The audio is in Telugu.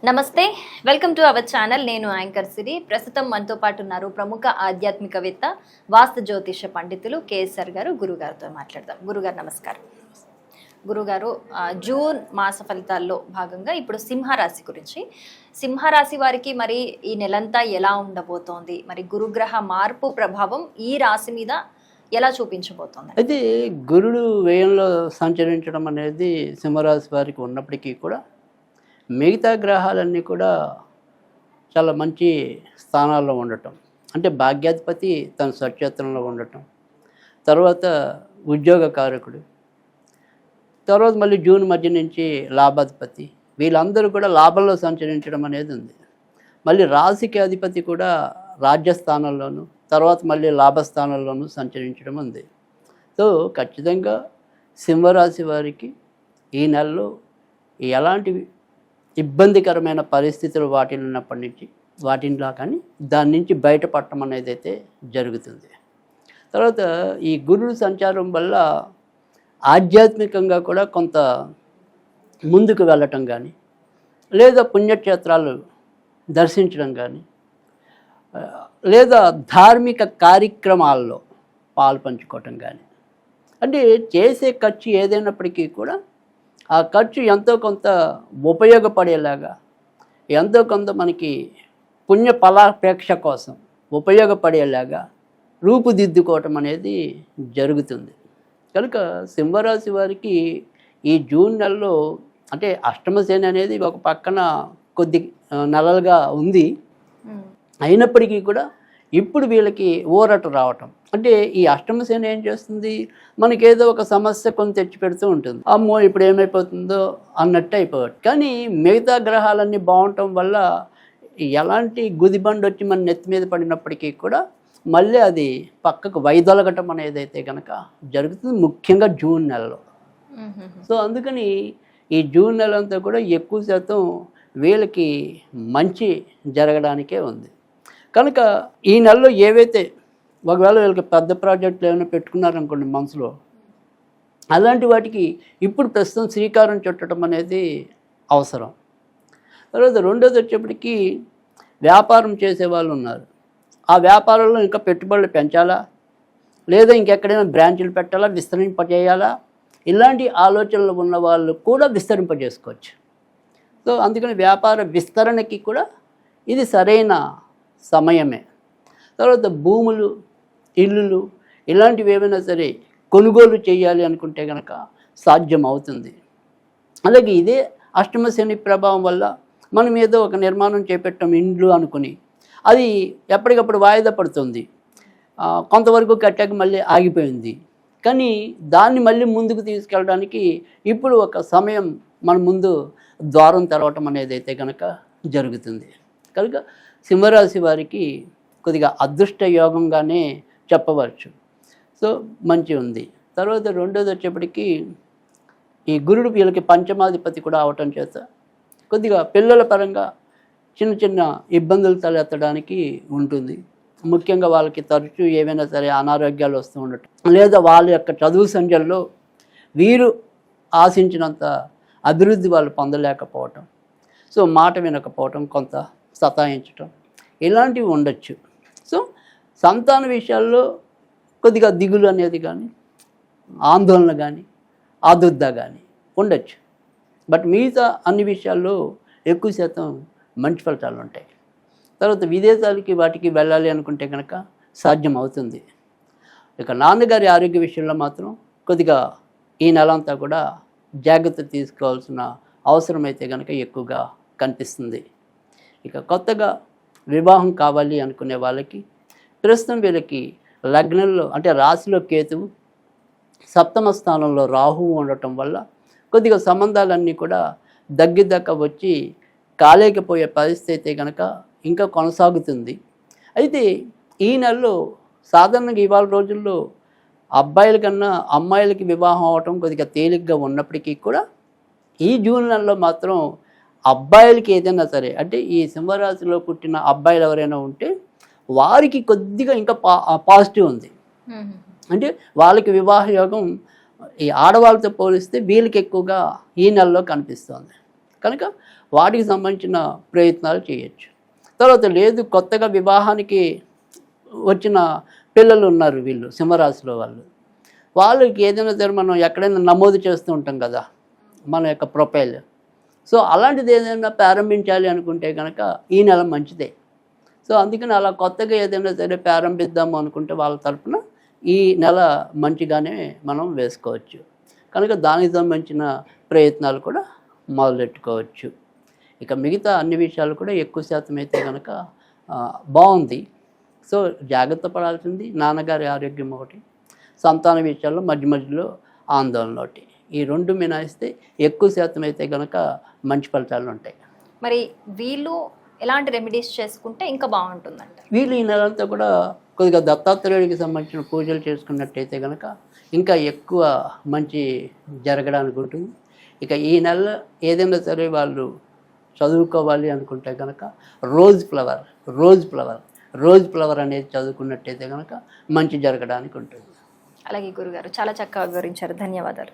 నమస్తే, వెల్కమ్ టు అవర్ ఛానల్. నేను యాంకర్ సిరి. ప్రస్తుతం మనతో పాటు ఉన్నారు ప్రముఖ ఆధ్యాత్మికవేత్త, వాస్తు జ్యోతిష పండితులు కేఎస్ఆర్ గారు. గురుగారితో మాట్లాడదాం. గురుగారు నమస్కారం. గురుగారు, జూన్ మాస ఫలితాల్లో భాగంగా ఇప్పుడు సింహరాశి గురించి, సింహరాశి వారికి మరి ఈ నెలంతా ఎలా ఉండబోతోంది, మరి గురుగ్రహ మార్పు ప్రభావం ఈ రాశి మీద ఎలా చూపించబోతోంది? అయితే గురుడు వ్యయంలో సంచరించడం అనేది సింహరాశి వారికి ఉన్నప్పటికీ కూడా మిగతా గ్రహాలన్నీ కూడా చాలా మంచి స్థానాల్లో ఉండటం, అంటే భాగ్యాధిపతి తన స్వక్షేత్రంలో ఉండటం, తర్వాత ఉద్యోగకారకుడు, తర్వాత మళ్ళీ జూన్ మధ్య నుంచి లాభాధిపతి, వీళ్ళందరూ కూడా లాభంలో సంచరించడం అనేది ఉంది. మళ్ళీ రాశికి అధిపతి కూడా రాజ్యస్థానంలోను, తర్వాత మళ్ళీ లాభస్థానంలోనూ సంచరించడం ఉంది. సో ఖచ్చితంగా సింహరాశి వారికి ఈ నెలలో ఎలాంటి ఇబ్బందికరమైన పరిస్థితులు వాటిల్లినప్పటి నుంచి వాటిలో కానీ దాని నుంచి బయటపడటం అనేది అయితే జరుగుతుంది. తర్వాత ఈ గురుడు సంచారం వల్ల ఆధ్యాత్మికంగా కూడా కొంత ముందుకు వెళ్ళటం కానీ, లేదా పుణ్యక్షేత్రాలు దర్శించడం కానీ, లేదా ధార్మిక కార్యక్రమాల్లో పాలు పంచుకోవటం కానీ, అంటే చేసే ఖర్చు ఏదైనప్పటికీ కూడా ఆ ఖర్చు ఎంతో కొంత ఉపయోగపడేలాగా, ఎంతో కొంత మనకి పుణ్య ఫలాపేక్ష కోసం ఉపయోగపడేలాగా రూపుదిద్దుకోవటం అనేది జరుగుతుంది. కనుక సింహరాశి వారికి ఈ జూన్ నెలలో, అంటే అష్టమశని అనేది ఒక పక్కన కొద్ది నెలలుగా ఉంది, అయినప్పటికీ కూడా ఇప్పుడు వీళ్ళకి ఊరట రావటం, అంటే ఈ అష్టమశని ఏం చేస్తుంది, మనకేదో ఒక సమస్య కొని తెచ్చి పెడుతూ ఉంటుంది. అమ్మో ఇప్పుడు ఏమైపోతుందో అన్నట్టు అయిపోవట్టు. కానీ మిగతా గ్రహాలన్నీ బాగుండటం వల్ల ఎలాంటి గుదిబండి వచ్చి మన నెత్తి మీద పడినప్పటికీ కూడా మళ్ళీ అది పక్కకు వైదొలగటం అనేది అయితే కనుక జరుగుతుంది, ముఖ్యంగా జూన్ నెలలో. సో అందుకని ఈ జూన్ నెల అంతా కూడా ఎక్కువ శాతం వీళ్ళకి మంచి జరగడానికే ఉంది. కనుక ఈ నెలలో ఏవైతే ఒకవేళ వీళ్ళకి పెద్ద ప్రాజెక్టులు ఏమైనా పెట్టుకున్నారనుకోండి మనసులో, అలాంటి వాటికి ఇప్పుడు ప్రస్తుతం శ్రీకారం చుట్టడం అనేది అవసరం. తర్వాత రెండోది వచ్చేప్పటికీ వ్యాపారం చేసే వాళ్ళు ఉన్నారు. ఆ వ్యాపారంలో ఇంకా పెట్టుబడులు పెంచాలా, లేదా ఇంకెక్కడైనా బ్రాంచులు పెట్టాలా, విస్తరింపజేయాలా, ఇలాంటి ఆలోచనలు ఉన్న వాళ్ళు కూడా విస్తరింపజేసుకోవచ్చు. సో అందుకని వ్యాపార విస్తరణకి కూడా ఇది సరైన సమయమే. తర్వాత భూములు, ఇల్లులు ఇలాంటివి ఏమైనా సరే కొనుగోలు చేయాలి అనుకుంటే కనుక సాధ్యం అవుతుంది. అలాగే ఇదే అష్టమశని ప్రభావం వల్ల మనం ఏదో ఒక నిర్మాణం చేపట్టాం ఇండ్లు అనుకుని, అది ఎప్పటికప్పుడు వాయిదా పడుతుంది, కొంతవరకు కట్టాక మళ్ళీ ఆగిపోయింది. కానీ దాన్ని మళ్ళీ ముందుకు తీసుకెళ్ళడానికి ఇప్పుడు ఒక సమయం మన ముందు ద్వారం తెరవటం అనేది అయితే కనుక జరుగుతుంది. కనుక సింహరాశి వారికి కొద్దిగా అదృష్ట యోగంగానే చెప్పవచ్చు. సో మంచి ఉంది. తర్వాత రెండోది వచ్చేప్పటికీ ఈ గురుడు వీళ్ళకి పంచమాధిపతి కూడా అవటం చేత కొద్దిగా పిల్లల పరంగా చిన్న చిన్న ఇబ్బందులు తలెత్తడానికి ఉంటుంది. ముఖ్యంగా వాళ్ళకి తరచూ ఏవైనా సరే అనారోగ్యాలు వస్తూ ఉండటం, లేదా వాళ్ళ యొక్క చదువు సంఖ్యల్లో వీరు ఆశించినంత అభివృద్ధి వాళ్ళు పొందలేకపోవటం, సో మాట వినకపోవటం, కొంత సతాయించటం, ఇలాంటివి ఉండొచ్చు. సో సంతాన విషయాల్లో కొద్దిగా దిగులు అనేది కానీ, ఆందోళన కానీ, ఆదుర్ద కానీ ఉండొచ్చు. బట్ మిగతా అన్ని విషయాల్లో ఎక్కువ శాతం మంచి ఫలితాలు ఉంటాయి. తర్వాత విదేశాలకి వాటికి వెళ్ళాలి అనుకుంటే కనుక సాధ్యం అవుతుంది. ఇక నాన్నగారి ఆరోగ్య విషయంలో మాత్రం కొద్దిగా ఈ నెల అంతా కూడా జాగ్రత్త తీసుకోవాల్సిన అవసరం అయితే కనుక ఎక్కువగా కనిపిస్తుంది. ఇక కొత్తగా వివాహం కావాలి అనుకునే వాళ్ళకి ప్రస్తుతం వీళ్ళకి లగ్నంలో, అంటే రాశిలో కేతువు, సప్తమ స్థానంలో రాహువు ఉండటం వల్ల కొద్దిగా సంబంధాలన్నీ కూడా దగ్గర వచ్చి కాలేకపోయే పరిస్థితి అయితే కనుక ఇంకా కొనసాగుతుంది. అయితే ఈ నెలలో సాధారణంగా ఇవాళ రోజుల్లో అబ్బాయిల కన్నా అమ్మాయిలకి వివాహం అవటం కొద్దిగా తేలిగ్గా ఉన్నప్పటికీ కూడా ఈ జూన్ నెలలో మాత్రం అబ్బాయిలకి ఏదైనా సరే, అంటే ఈ సింహరాశిలో పుట్టిన అబ్బాయిలు ఎవరైనా ఉంటే వారికి కొద్దిగా ఇంకా పాజిటివ్ ఉంది. అంటే వాళ్ళకి వివాహ యోగం ఈ ఆడవాళ్ళతో పోలిస్తే వీళ్ళకి ఎక్కువగా ఈ నెలలో కనిపిస్తుంది. కనుక వాటికి సంబంధించిన ప్రయత్నాలు చేయొచ్చు. తర్వాత లేదు కొత్తగా వివాహానికి వచ్చిన పిల్లలు ఉన్నారు వీళ్ళు సింహరాశిలో వాళ్ళకి ఏదైనా సరే మనం ఎక్కడైనా నమోదు చేస్తూ ఉంటాం కదా మన యొక్క ప్రొఫైల్. సో అలాంటిది ఏదైనా ప్రారంభించాలి అనుకుంటే కనుక ఈ నెల మంచిదే. సో అందుకని అలా కొత్తగా ఏదైనా సరే ప్రారంభిద్దాము అనుకుంటే వాళ్ళ తరఫున ఈ నెల మంచిగానే మనం వేసుకోవచ్చు. కనుక దానికి సంబంధించిన ప్రయత్నాలు కూడా మొదలెట్టుకోవచ్చు. ఇక మిగతా అన్ని విషయాలు కూడా ఎక్కువ శాతం అయితే కనుక బాగుంది. సో జాగ్రత్త పడాల్సింది నాన్నగారి ఆరోగ్యం ఒకటి, సంతాన విషయాల్లో మధ్య మధ్యలో ఆందోళన ఒకటి, ఈ రెండు మినాయిస్తే ఎక్కువ శాతం అయితే కనుక మంచి ఫలితాలు ఉంటాయి. మరి వీళ్ళు ఎలాంటి రెమెడీస్ చేసుకుంటే ఇంకా బాగుంటుందంట? వీళ్ళు ఈ నెలంతా కూడా కొద్దిగా దత్తాత్రేయుడికి సంబంధించిన పూజలు చేసుకున్నట్టయితే కనుక ఇంకా ఎక్కువ మంచి జరగడానికి ఉంటుంది. ఇక ఈ నెల ఏదైనా సరే వాళ్ళు చదువుకోవాలి అనుకుంటే కనుక రోజ్ ఫ్లవర్ అనేది చదువుకున్నట్టయితే కనుక మంచి జరగడానికి ఉంటుంది. అలాగే గురుగారు చాలా చక్కగా వివరించారు. ధన్యవాదాలు.